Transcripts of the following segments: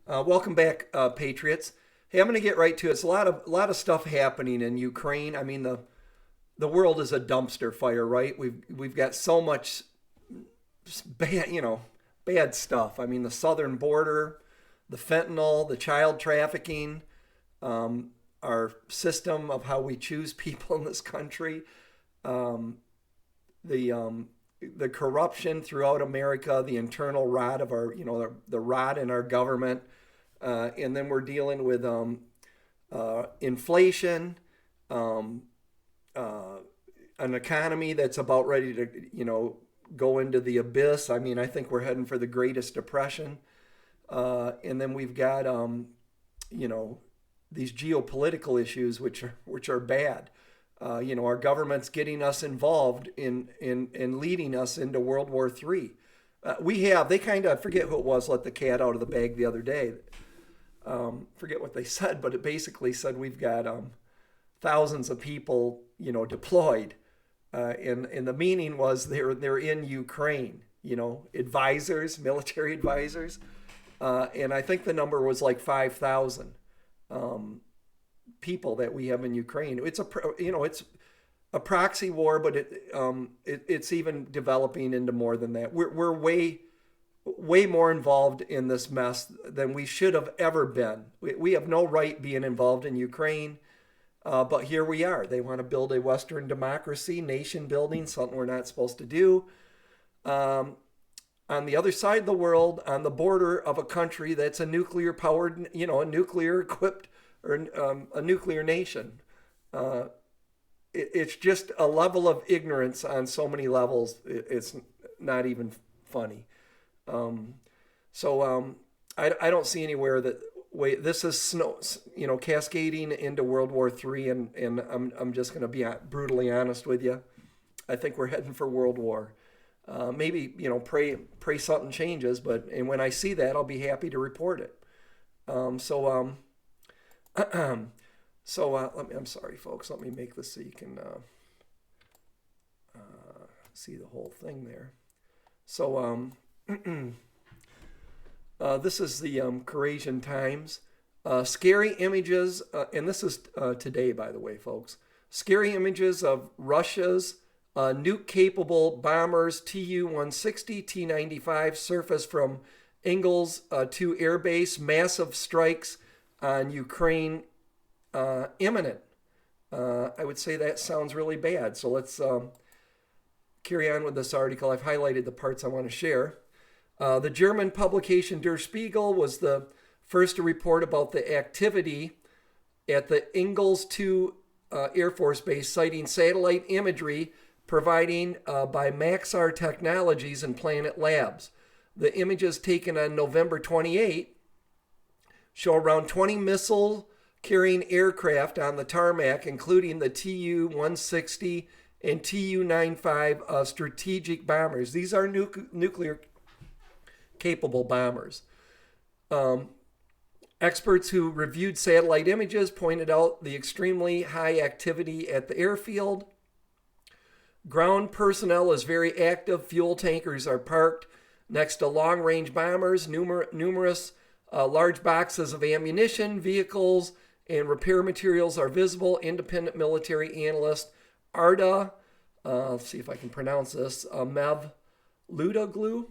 Welcome back, Patriots. Hey, I'm going to get right to it. It's a lot of stuff happening in Ukraine. I mean, the world is a dumpster fire, right? We've got so much bad, bad stuff. I mean, the southern border, the fentanyl, the child trafficking, our system of how we choose people in this country, um, the corruption throughout America, the internal rot of our, the rot in our government, and then we're dealing with inflation, um, uh, an economy that's about ready to, go into the abyss. I mean, I think we're heading for the Greatest Depression, and then we've got, you know, these geopolitical issues, which are bad. Our government's getting us involved in leading us into World War III. They kind of, I forget who it was, let the cat out of the bag the other day. Forget what they said, but it basically said we've got thousands of people, deployed. And the meaning was they're in Ukraine, advisors, military advisors. And I think the number was like 5,000. People that we have in Ukraine. It's a proxy war, but it's even developing into more than that. We're way more involved in this mess than we should have ever been. We have no right being involved in Ukraine, but here we are. They want to build a Western democracy, nation building, something we're not supposed to do. On the other side of the world, on the border of a country that's a nuclear powered, a nuclear equipped or a nuclear nation. It's just a level of ignorance on so many levels. It's not even funny. I don't see anywhere that this is cascading into World War III, and I'm just going to be brutally honest with you. I think we're heading for World War. Maybe pray something changes, and when I see that, I'll be happy to report it. I'm sorry, folks. Let me make this so you can see the whole thing there. This is the Eurasian Times. Scary images, and this is today, by the way, folks. Scary images of Russia's nuke-capable bombers Tu-160, T-95 surface from Ingalls 2 Air Base. Massive strikes on Ukraine imminent. I would say that sounds really bad. So let's carry on with this article. I've highlighted the parts I want to share. The German publication Der Spiegel was the first to report about the activity at the Ingalls 2 Air Force Base, citing satellite imagery providing by Maxar Technologies and Planet Labs. The images taken on November 28 show around 20 missile carrying aircraft on the tarmac, including the Tu-160 and Tu-95 strategic bombers. These are nuclear capable bombers. Experts who reviewed satellite images pointed out the extremely high activity at the airfield. Ground personnel is very active. Fuel tankers are parked next to long-range bombers. Numerous large boxes of ammunition, vehicles, and repair materials are visible. Independent military analyst Arda, let's see if I can pronounce this, Mev Ludoglu,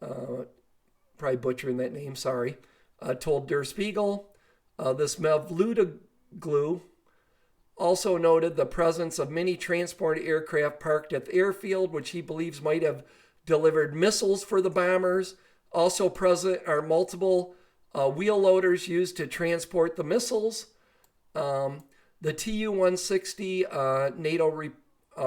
probably butchering that name, sorry, told Der Spiegel. This Mev Ludoglu also noted the presence of many transport aircraft parked at the airfield, which he believes might have delivered missiles for the bombers. Also present are multiple wheel loaders used to transport the missiles. The Tu-160 NATO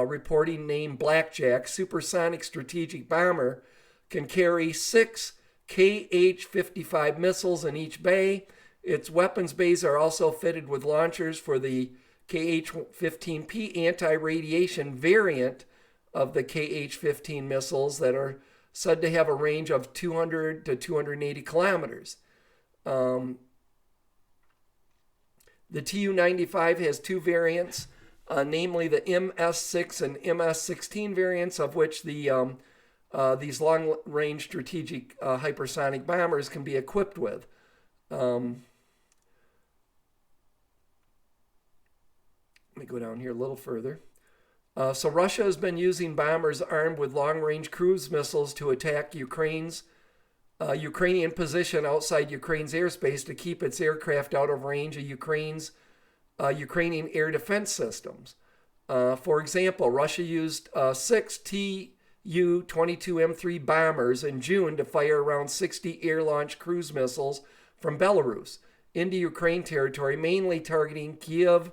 reporting named Blackjack supersonic strategic bomber can carry 6 Kh-55 missiles in each bay. Its weapons bays are also fitted with launchers for the Kh-15P anti-radiation variant of the Kh-15 missiles that are said to have a range of 200 to 280 kilometers. The Tu-95 has two variants, namely the MS-6 and MS-16 variants, of which the these long-range strategic hypersonic bombers can be equipped with. Let me go down here a little further. So Russia has been using bombers armed with long-range cruise missiles to attack Ukrainian position outside Ukraine's airspace to keep its aircraft out of range of Ukrainian air defense systems. For example, Russia used 6 Tu-22M3 bombers in June to fire around 60 air-launched cruise missiles from Belarus into Ukraine territory, mainly targeting Kiev,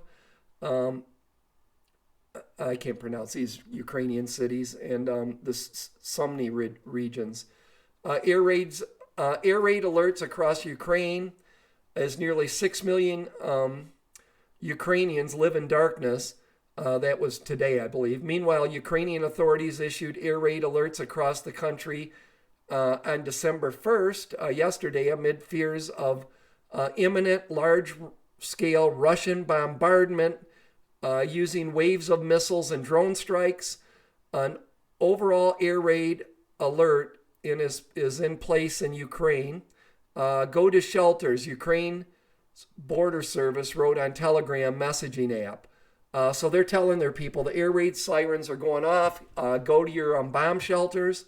I can't pronounce these Ukrainian cities, and the Sumy regions. Air raid alerts across Ukraine as nearly 6 million Ukrainians live in darkness. That was today, I believe. Meanwhile, Ukrainian authorities issued air raid alerts across the country on December 1st, yesterday, amid fears of imminent large-scale Russian bombardment using waves of missiles and drone strikes. An overall air raid alert is in place in Ukraine. Go to shelters, Ukraine Border Service wrote on Telegram messaging app. So they're telling their people the air raid sirens are going off. Go to your bomb shelters.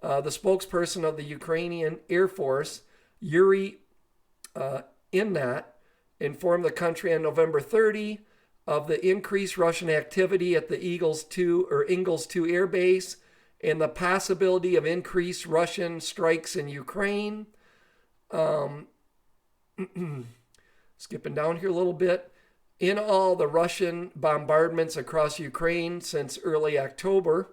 The spokesperson of the Ukrainian Air Force, Yuri Innat, informed the country on November 30 of the increased Russian activity at the Ingles 2 air base and the possibility of increased Russian strikes in Ukraine. Skipping down here a little bit. In all, the Russian bombardments across Ukraine since early October,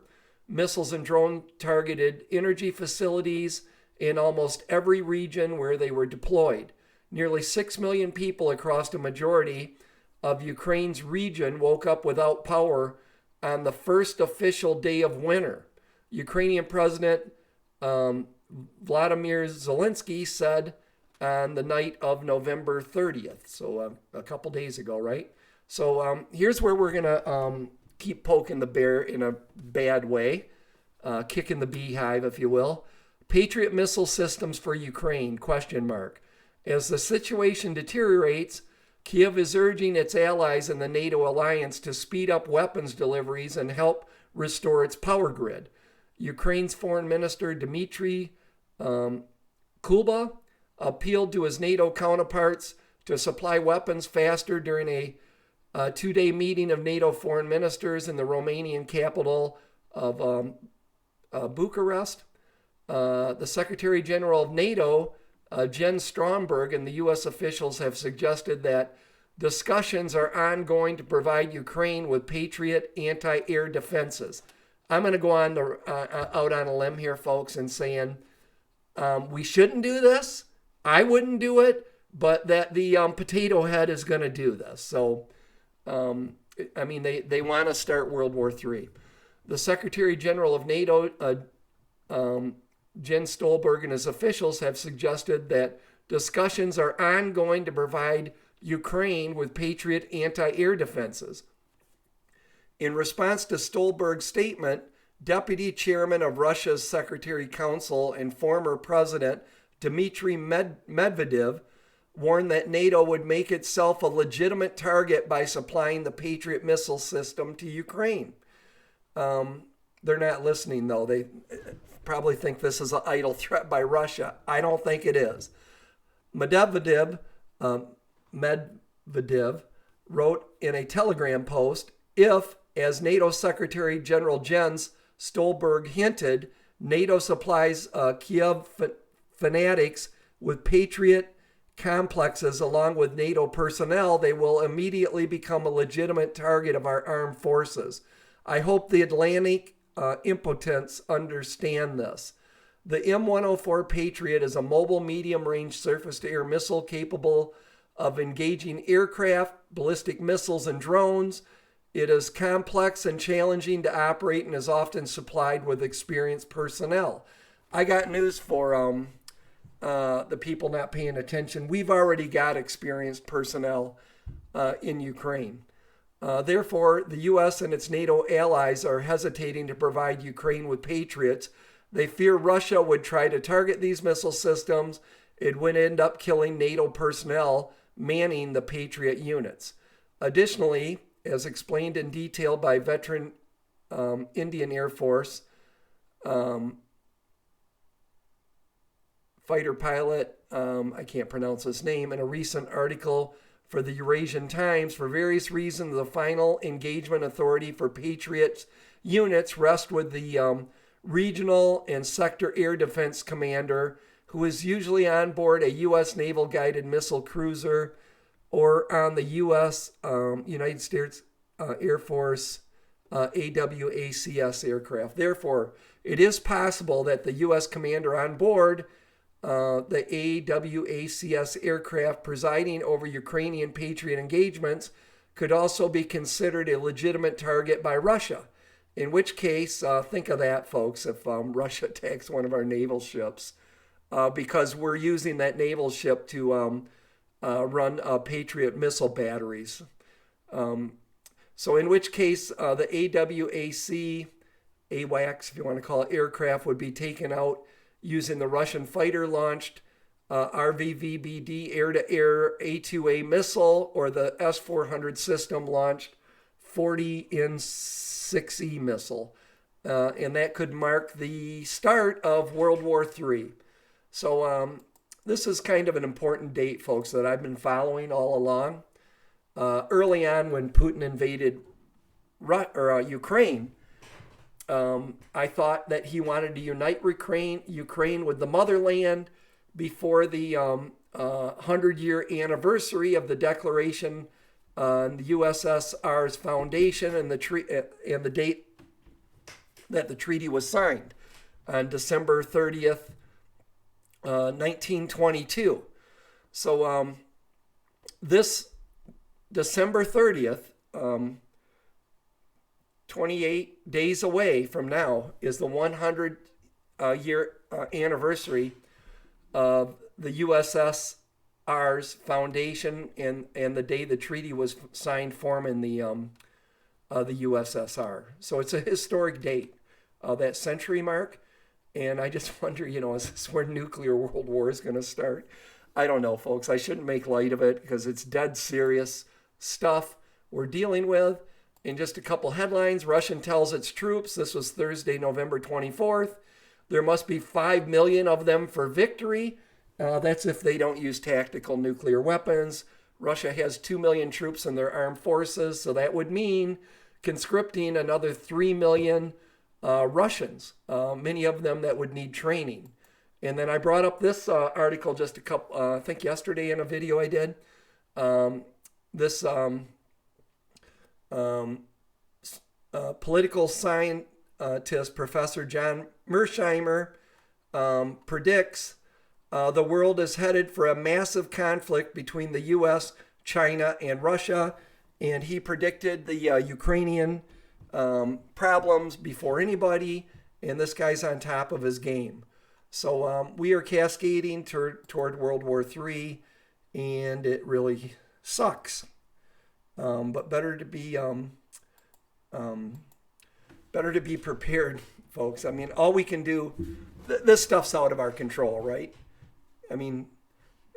missiles and drones targeted energy facilities in almost every region where they were deployed. Nearly 6 million people across the majority of Ukraine's region woke up without power on the first official day of winter. Ukrainian President Vladimir Zelensky said on the night of November 30th, so a couple days ago, right? So here's where we're going to keep poking the bear in a bad way, kicking the beehive, if you will. Patriot missile systems for Ukraine, question mark. As the situation deteriorates, Kiev is urging its allies in the NATO alliance to speed up weapons deliveries and help restore its power grid. Ukraine's Foreign Minister Dmitry Kuleba appealed to his NATO counterparts to supply weapons faster during a two-day meeting of NATO foreign ministers in the Romanian capital of Bucharest. The Secretary General of NATO, Jens Stoltenberg, and the U.S. officials have suggested that discussions are ongoing to provide Ukraine with Patriot anti-air defenses. I'm going to go on out on a limb here, folks, and saying we shouldn't do this. I wouldn't do it, but that the potato head is going to do this. So, I mean, they want to start World War III. The Secretary General of NATO, Jens Stoltenberg, and his officials have suggested that discussions are ongoing to provide Ukraine with Patriot anti-air defenses. In response to Stoltenberg's statement, Deputy Chairman of Russia's Secretary Council and former President Dmitry Medvedev warned that NATO would make itself a legitimate target by supplying the Patriot missile system to Ukraine. They're not listening, though. They probably think this is an idle threat by Russia. I don't think it is. Medvedev wrote in a Telegram post, if, as NATO Secretary General Jens Stoltenberg hinted, NATO supplies Kiev fanatics with Patriot complexes along with NATO personnel, they will immediately become a legitimate target of our armed forces. I hope the Atlantic impotents understand this. The M104 Patriot is a mobile medium-range surface-to-air missile capable of engaging aircraft, ballistic missiles, and drones. It is complex and challenging to operate and is often supplied with experienced personnel. I got news for the people not paying attention. We've already got experienced personnel in Ukraine. Therefore, the U.S. and its NATO allies are hesitating to provide Ukraine with Patriots They fear Russia would try to target these missile systems. It would end up killing NATO personnel manning the Patriot units. Additionally, as explained in detail by veteran Indian Air Force fighter pilot, I can't pronounce his name, in a recent article for the Eurasian Times, for various reasons, the final engagement authority for Patriot units rests with the regional and sector air defense commander, who is usually on board a U.S. naval guided missile cruiser or on the U.S. United States Air Force AWACS aircraft. Therefore, it is possible that the U.S. commander on board the AWACS aircraft presiding over Ukrainian Patriot engagements could also be considered a legitimate target by Russia. In which case, think of that, folks, if Russia attacks one of our naval ships, because we're using that naval ship to run Patriot missile batteries. So in which case, the AWACS, if you want to call it, aircraft would be taken out using the Russian fighter-launched RVVBD air-to-air A2A missile or the S-400 system-launched 40N6E missile. And that could mark the start of World War III. So this is kind of an important date, folks, that I've been following all along. Early on when Putin invaded Ukraine, I thought that he wanted to unite Ukraine with the motherland before the 100-year anniversary of the declaration on the USSR's foundation and the date that the treaty was signed on December 30th, 1922. So this December 30th, 28 days away from now, is the 100-year anniversary of the USSR's foundation and the day the treaty was signed forming the USSR. So it's a historic date, that century mark. And I just wonder, is this where nuclear world war is going to start? I don't know, folks. I shouldn't make light of it because it's dead serious stuff we're dealing with. In just a couple headlines, Russia tells its troops, this was Thursday, November 24th, there must be 5 million of them for victory. That's if they don't use tactical nuclear weapons. Russia has 2 million troops in their armed forces, so that would mean conscripting another 3 million Russians, many of them that would need training. And then I brought up this article just I think yesterday in a video I did. This political scientist, Professor John Mersheimer, predicts the world is headed for a massive conflict between the U.S., China, and Russia. And he predicted the Ukrainian problems before anybody. And this guy's on top of his game. So we are cascading toward World War III, and it really sucks. But better to be prepared, folks. I mean, all we can do, this stuff's out of our control, right? I mean,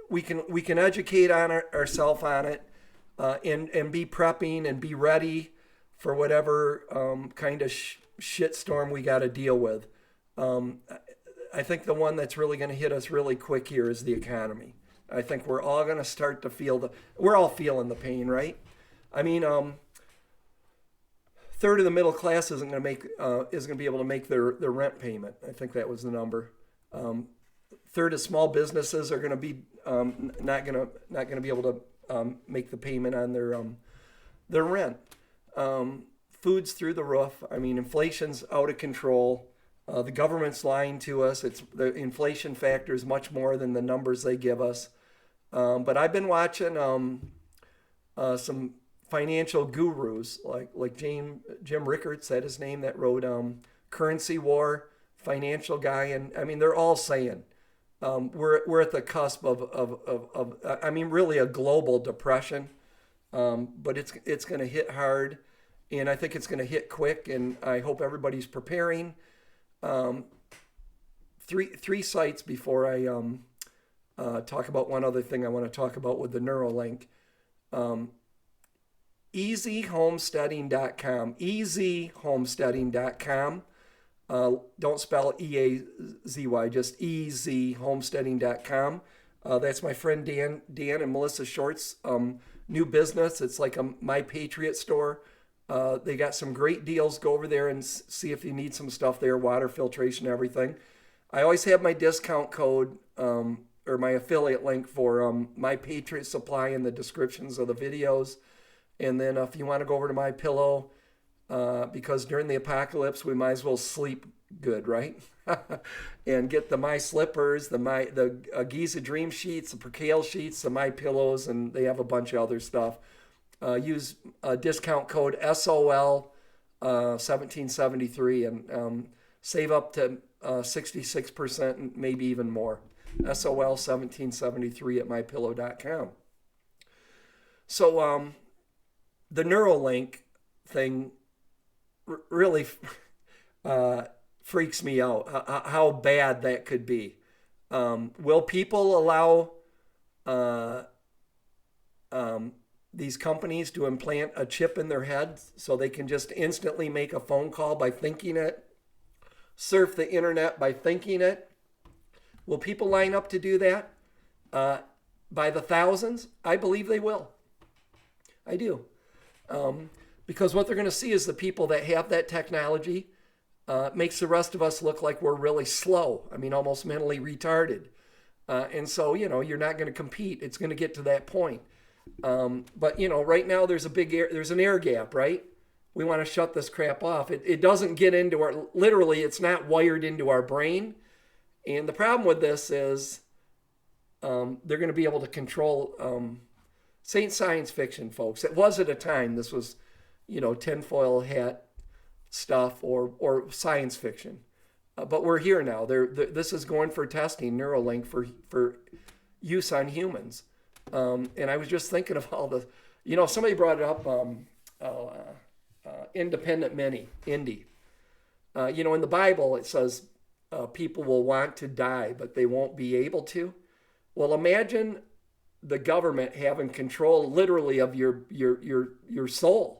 we can educate ourselves on it, and be prepping and be ready for whatever kind of shitstorm we got to deal with. I think the one that's really going to hit us really quick here is the economy. I think we're all going to start to feel we're all feeling the pain, right? I mean, third of the middle class isn't going to be able to make their rent payment. I think that was the number. Third of small businesses are going to be not going to be able to make the payment on their rent. Food's through the roof. I mean, inflation's out of control. The government's lying to us. The inflation factor is much more than the numbers they give us. But I've been watching some financial gurus like Jim Rickards, said his name, that wrote Currency War, financial guy, and I mean they're all saying we're at the cusp of I mean really a global depression, but it's going to hit hard, and I think it's going to hit quick, and I hope everybody's preparing. three sites before I talk about one other thing I want to talk about with the Neuralink. EasyHomesteading.com. EasyHomesteading.com. Don't spell EAZY, just EasyHomesteading.com. That's my friend Dan and Melissa Short's new business. It's like a My Patriot store. They got some great deals. Go over there and see if you need some stuff there, water filtration, everything. I always have my discount code or my affiliate link for My Patriot Supply in the descriptions of the videos. And then if you want to go over to My Pillow, because during the apocalypse we might as well sleep good, right? And get the My Slippers, the Giza Dream Sheets, the Percale Sheets, the My Pillows, and they have a bunch of other stuff. Use discount code SOL 1773 and save up to 66%, maybe even more. SOL 1773 at mypillow.com. So the Neuralink thing really freaks me out, how bad that could be. Will people allow these companies to implant a chip in their head so they can just instantly make a phone call by thinking it, surf the internet by thinking it? Will people line up to do that by the thousands? I believe they will. I do. Because what they're going to see is the people that have that technology makes the rest of us look like we're really slow. I mean, almost mentally retarded. And so, you're not going to compete. It's going to get to that point. But, right now there's an air gap, right? We want to shut this crap off. It doesn't get into literally, it's not wired into our brain. And the problem with this is they're going to be able to control, ain't science fiction, folks. It was at a time. This was, tinfoil hat stuff or science fiction. But we're here now. This is going for testing, Neuralink, for use on humans. And I was just thinking of all the, somebody brought it up, Independent Mini, Indy. In the Bible, it says people will want to die, but they won't be able to. Well, imagine the government having control literally of your soul.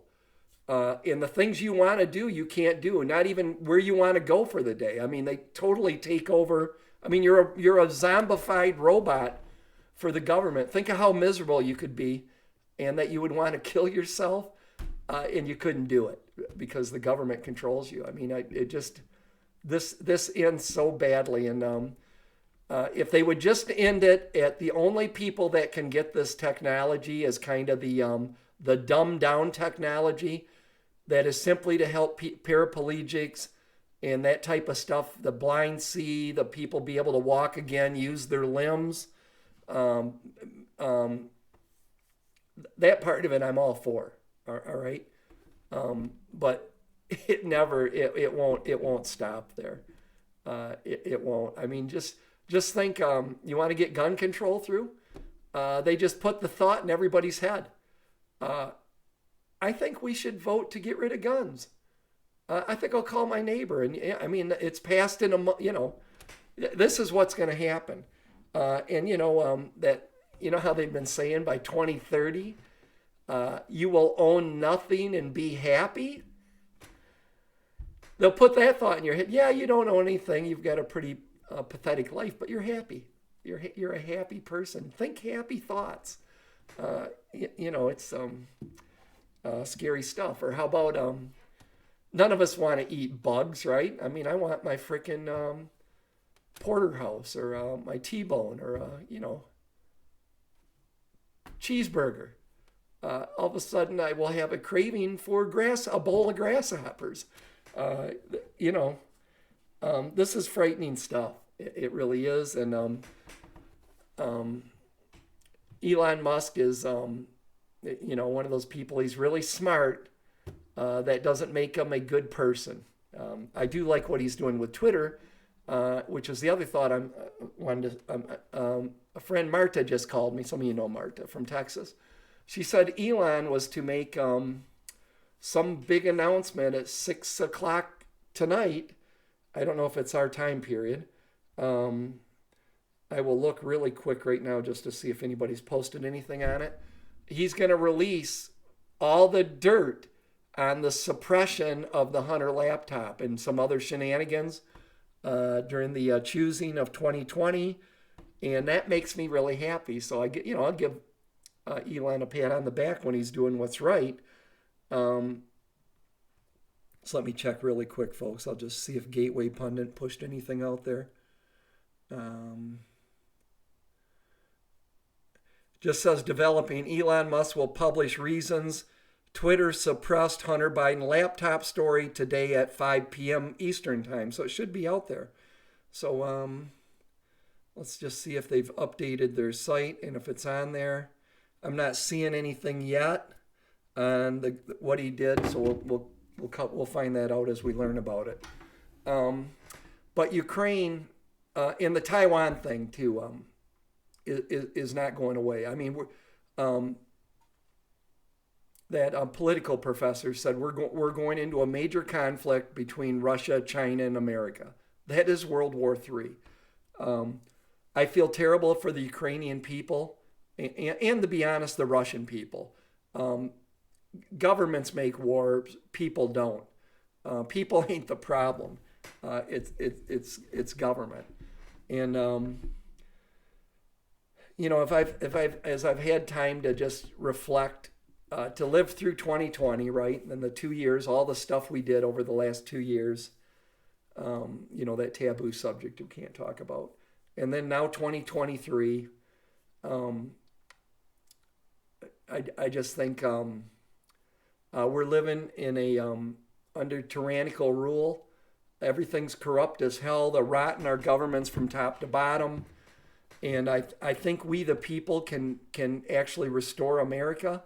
And the things you want to do, you can't do, not even where you want to go for the day. I mean, they totally take over. I mean, you're a zombified robot for the government. Think of how miserable you could be and that you would want to kill yourself and you couldn't do it because the government controls you. I mean, this ends so badly. And if they would just end it at the only people that can get this technology is kind of the dumbed down technology that is simply to help paraplegics and that type of stuff, the blind see, the people be able to walk again, use their limbs. That part of it I'm all for. All right. But it won't stop there. It won't. I mean, just think, you want to get gun control through? They just put the thought in everybody's head. I think we should vote to get rid of guns. I think I'll call my neighbor. And I mean, it's passed in this is what's going to happen. That, how they've been saying by 2030, you will own nothing and be happy. They'll put that thought in your head. Yeah, you don't own anything. You've got a pretty pathetic life, but you're happy. You're a happy person. Think happy thoughts. It's scary stuff. Or how about none of us want to eat bugs, right? I mean, I want my frickin' porterhouse or my T-bone or cheeseburger. All of a sudden, I will have a craving for a bowl of grasshoppers. This is frightening stuff. It really is. And Elon Musk is, one of those people. He's really smart. That doesn't make him a good person. I do like what he's doing with Twitter, which is the other thought I wanted to. A friend, Marta, just called me. Some of you know Marta from Texas. She said Elon was to make some big announcement at 6 o'clock tonight. I don't know if it's our time period, Um, I will look really quick right now just to see if anybody's posted anything on it. He's going to release all the dirt on the suppression of the Hunter laptop and some other shenanigans during the choosing of 2020, and that makes me really happy. So I'll give Elon a pat on the back when he's doing what's right. So let me check really quick, folks. I'll just see if Gateway Pundit pushed anything out there. Just says developing. Elon Musk will publish reasons Twitter suppressed Hunter Biden laptop story today at 5 p.m. Eastern time. So it should be out there. So let's just see if they've updated their site and if it's on there. I'm not seeing anything yet on what he did. So we'll find that out as we learn about it. But Ukraine and the Taiwan thing too is not going away. I mean, that political professor said we're going into a major conflict between Russia, China, and America. That is World War III. I feel terrible for the Ukrainian people and to be honest, the Russian people. Governments make wars, people don't. People ain't the problem. It's government. And as I've had time to just reflect, to live through 2020, right, and the 2 years, all the stuff we did over the last 2 years, that taboo subject we can't talk about, and then now 2023, I just think we're living in under tyrannical rule. Everything's corrupt as hell. They're rotting our governments from top to bottom. And I think we, the people, can actually restore America.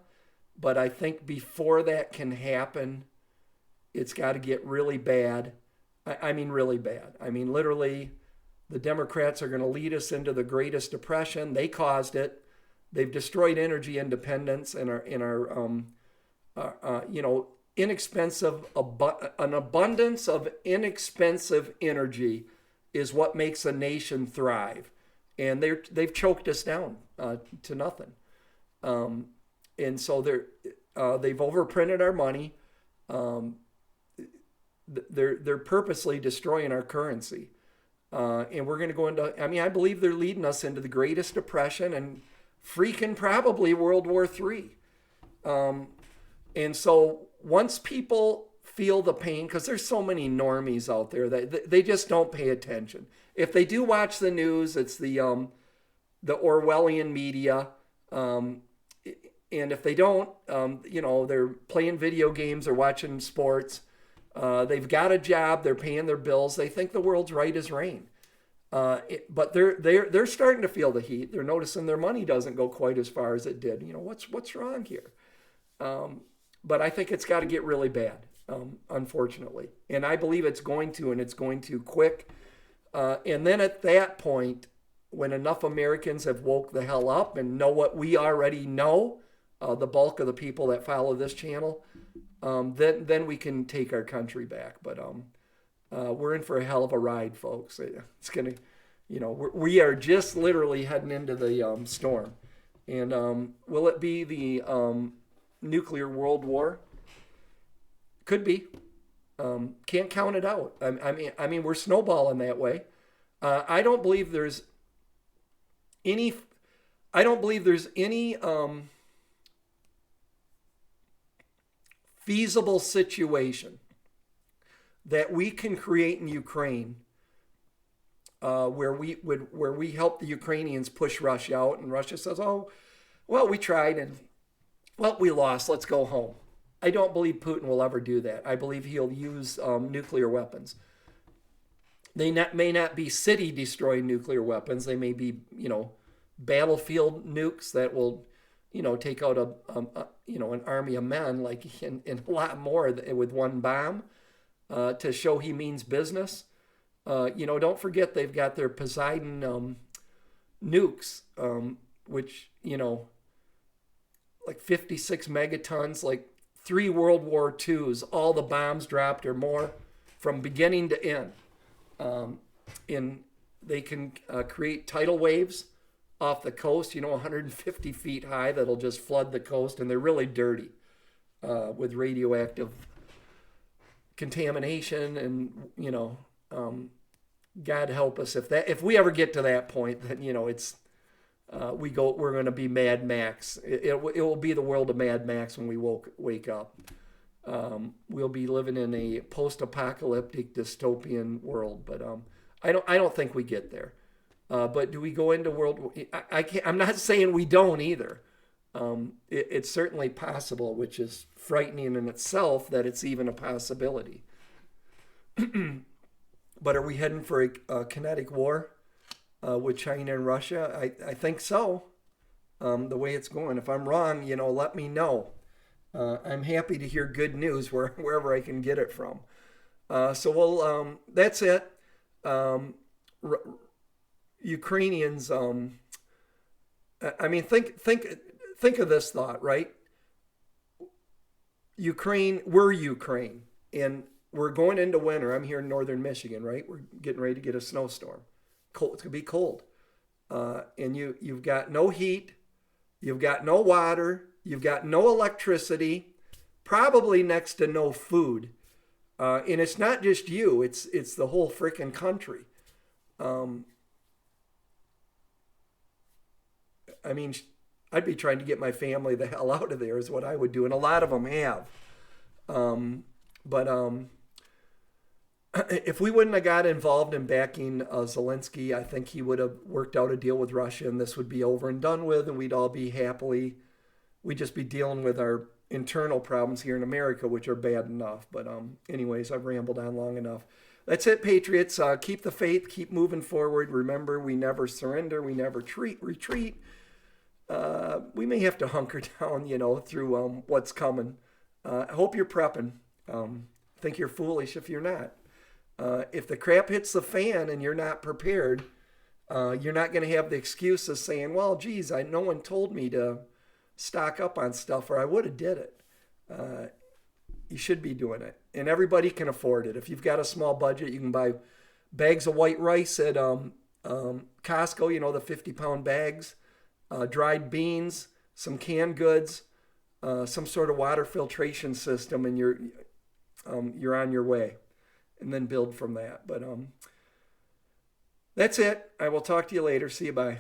But I think before that can happen, it's got to get really bad. I mean, really bad. I mean, literally, the Democrats are going to lead us into the greatest depression. They caused it. They've destroyed energy independence and an abundance of inexpensive energy is what makes a nation thrive. And they've choked us down to nothing. And so they've overprinted our money. They're purposely destroying our currency. And we're going to go into, I believe they're leading us into the greatest depression and freaking probably World War III. And so once people feel the pain, because there's so many normies out there that they just don't pay attention. If they do watch the news, it's the Orwellian media. And if they don't, they're playing video games or watching sports. They've got a job. They're paying their bills. They think the world's right as rain. But they're starting to feel the heat. They're noticing their money doesn't go quite as far as it did. What's wrong here? But I think it's got to get really bad, unfortunately. And I believe it's going to, and it's going to quick. And then at that point, when enough Americans have woke the hell up and know what we already know, the bulk of the people that follow this channel, then we can take our country back. But we're in for a hell of a ride, folks. It's going to, we are just literally heading into the storm. And will it be the nuclear world war? Could be. Can't count it out. I mean, we're snowballing that way. I don't believe there's any feasible situation that we can create in Ukraine where we help the Ukrainians push Russia out, and Russia says, "Oh, well, we tried and well, we lost. Let's go home." I don't believe Putin will ever do that. I believe he'll use nuclear weapons. They may not be city-destroying nuclear weapons. They may be, battlefield nukes that will, take out an army of men, like and a lot more with one bomb, to show he means business. Don't forget they've got their Poseidon nukes, which like 56 megatons, like 3 World War IIs, all the bombs dropped or more from beginning to end. And they can create tidal waves off the coast, 150 feet high, that'll just flood the coast, and they're really dirty with radioactive contamination. And God help us if we ever get to that point, then it's we're going to be Mad Max. It will be the world of Mad Max when we wake up. We'll be living in a post-apocalyptic dystopian world, but I don't think we get there. But do we go into world? I'm not saying we don't either. It's certainly possible, which is frightening in itself that it's even a possibility. But are we heading for a kinetic war with China and Russia? I think so. The way it's going. If I'm wrong, let me know. I'm happy to hear good news wherever I can get it from. So that's it. Ukrainians. I mean, think of this thought, right? We're Ukraine, and we're going into winter. I'm here in northern Michigan, right? We're getting ready to get a snowstorm. Cold. It's gonna be cold, and you've got no heat, you've got no water, you've got no electricity, probably next to no food, and it's not just you; it's the whole freaking country. I mean, I'd be trying to get my family the hell out of there is what I would do, and a lot of them have. But if we wouldn't have got involved in backing Zelensky, I think he would have worked out a deal with Russia, and this would be over and done with, and we'd all be we'd just be dealing with our internal problems here in America, which are bad enough. But anyways, I've rambled on long enough. That's it, Patriots. Keep the faith, keep moving forward. Remember, we never surrender, we never retreat. We may have to hunker down, through what's coming. I hope you're prepping. I think you're foolish if you're not. If the crap hits the fan and you're not prepared, you're not going to have the excuses saying, well, geez, no one told me to stock up on stuff, or I would have did it. You should be doing it. And everybody can afford it. If you've got a small budget, you can buy bags of white rice at Costco, the 50-pound bags, dried beans, some canned goods, some sort of water filtration system, and you're on your way. And then build from that. But that's it. I will talk to you later. See you. Bye.